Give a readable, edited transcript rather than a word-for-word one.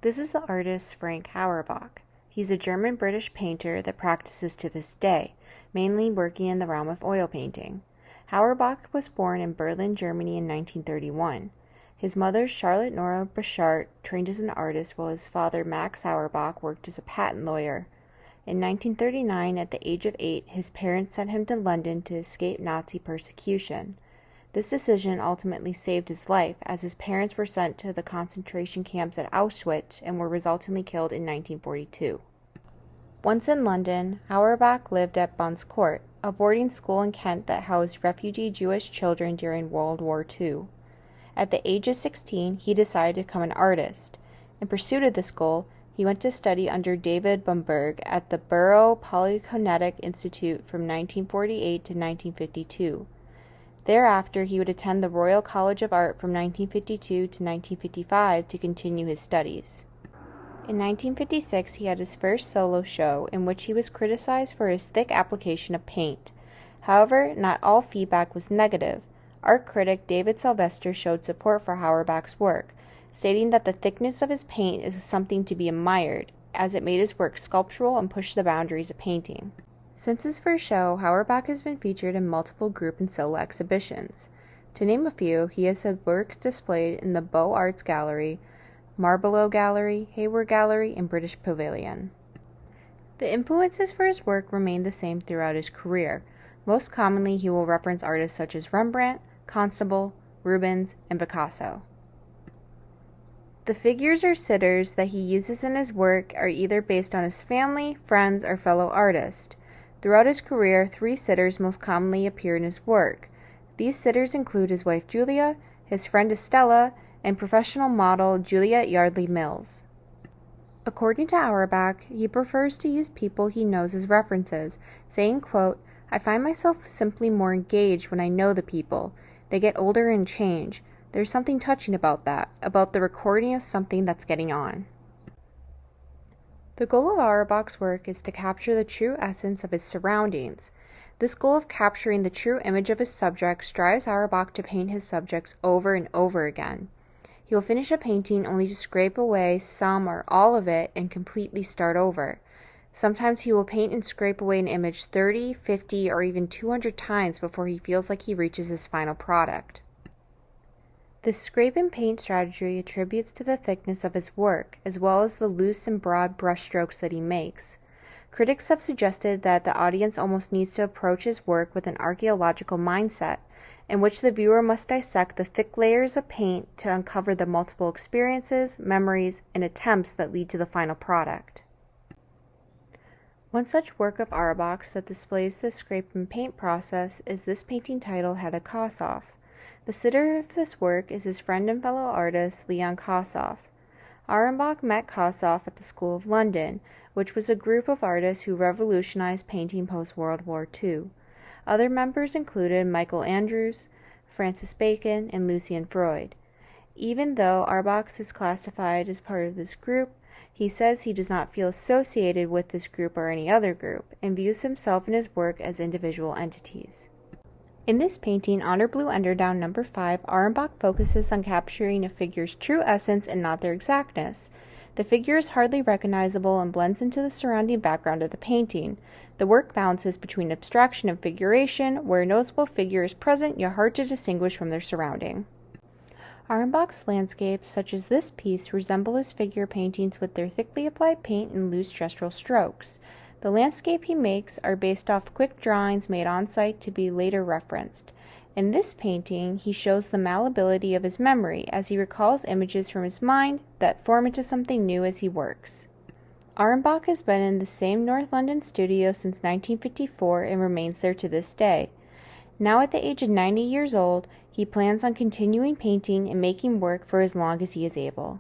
This is the artist Frank Auerbach. He's a German-British painter that practices to this day, mainly working in the realm of oil painting. Auerbach was born in Berlin, Germany in 1931. His mother, Charlotte Nora Bouchard, trained as an artist, while his father, Max Auerbach, worked as a patent lawyer. In 1939, at the age of 8, his parents sent him to London to escape Nazi persecution. This decision ultimately saved his life, as his parents were sent to the concentration camps at Auschwitz and were resultantly killed in 1942. Once in London, Auerbach lived at Bunce Court, a boarding school in Kent that housed refugee Jewish children during World War II. At the age of 16, he decided to become an artist. In pursuit of this goal, he went to study under David Bamberg at the Borough Polykinetic Institute from 1948 to 1952. Thereafter, he would attend the Royal College of Art from 1952 to 1955 to continue his studies. In 1956, he had his first solo show, in which he was criticized for his thick application of paint. However, not all feedback was negative. Art critic David Sylvester showed support for Auerbach's work, stating that the thickness of his paint is something to be admired, as it made his work sculptural and pushed the boundaries of painting. Since his first show, Auerbach has been featured in multiple group and solo exhibitions. To name a few, he has had work displayed in the Beaux Arts Gallery, Marlborough Gallery, Hayward Gallery, and British Pavilion. The influences for his work remain the same throughout his career. Most commonly, he will reference artists such as Rembrandt, Constable, Rubens, and Picasso. The figures or sitters that he uses in his work are either based on his family, friends, or fellow artists. Throughout his career, 3 sitters most commonly appear in his work. These sitters include his wife Julia, his friend Estella, and professional model Juliet Yardley Mills. According to Auerbach, he prefers to use people he knows as references, saying, quote, "I find myself simply more engaged when I know the people. They get older and change. There's something touching about that, about the recording of something that's getting on." The goal of Auerbach's work is to capture the true essence of his surroundings. This goal of capturing the true image of his subjects drives Auerbach to paint his subjects over and over again. He will finish a painting only to scrape away some or all of it and completely start over. Sometimes he will paint and scrape away an image 30, 50, or even 200 times before he feels like he reaches his final product. This scrape and paint strategy attributes to the thickness of his work, as well as the loose and broad brushstrokes that he makes. Critics have suggested that the audience almost needs to approach his work with an archaeological mindset, in which the viewer must dissect the thick layers of paint to uncover the multiple experiences, memories, and attempts that lead to the final product. One such work of Auerbach's that displays the scrape and paint process is this painting titled Hedda Kossoff. The sitter of this work is his friend and fellow artist Leon Kossoff. Auerbach met Kossoff at the School of London, which was a group of artists who revolutionized painting post-World War II. Other members included Michael Andrews, Francis Bacon, and Lucian Freud. Even though Auerbach is classified as part of this group, he says he does not feel associated with this group or any other group, and views himself and his work as individual entities. In this painting, Honor Blue Underdown No. 5, Auerbach focuses on capturing a figure's true essence and not their exactness. The figure is hardly recognizable and blends into the surrounding background of the painting. The work balances between abstraction and figuration, where a noticeable figure is present yet hard to distinguish from their surrounding. Auerbach's landscapes, such as this piece, resemble his figure paintings with their thickly applied paint and loose gestural strokes. The landscape he makes are based off quick drawings made on-site to be later referenced. In this painting, he shows the malleability of his memory as he recalls images from his mind that form into something new as he works. Auerbach has been in the same North London studio since 1954 and remains there to this day. Now at the age of 90 years old, he plans on continuing painting and making work for as long as he is able.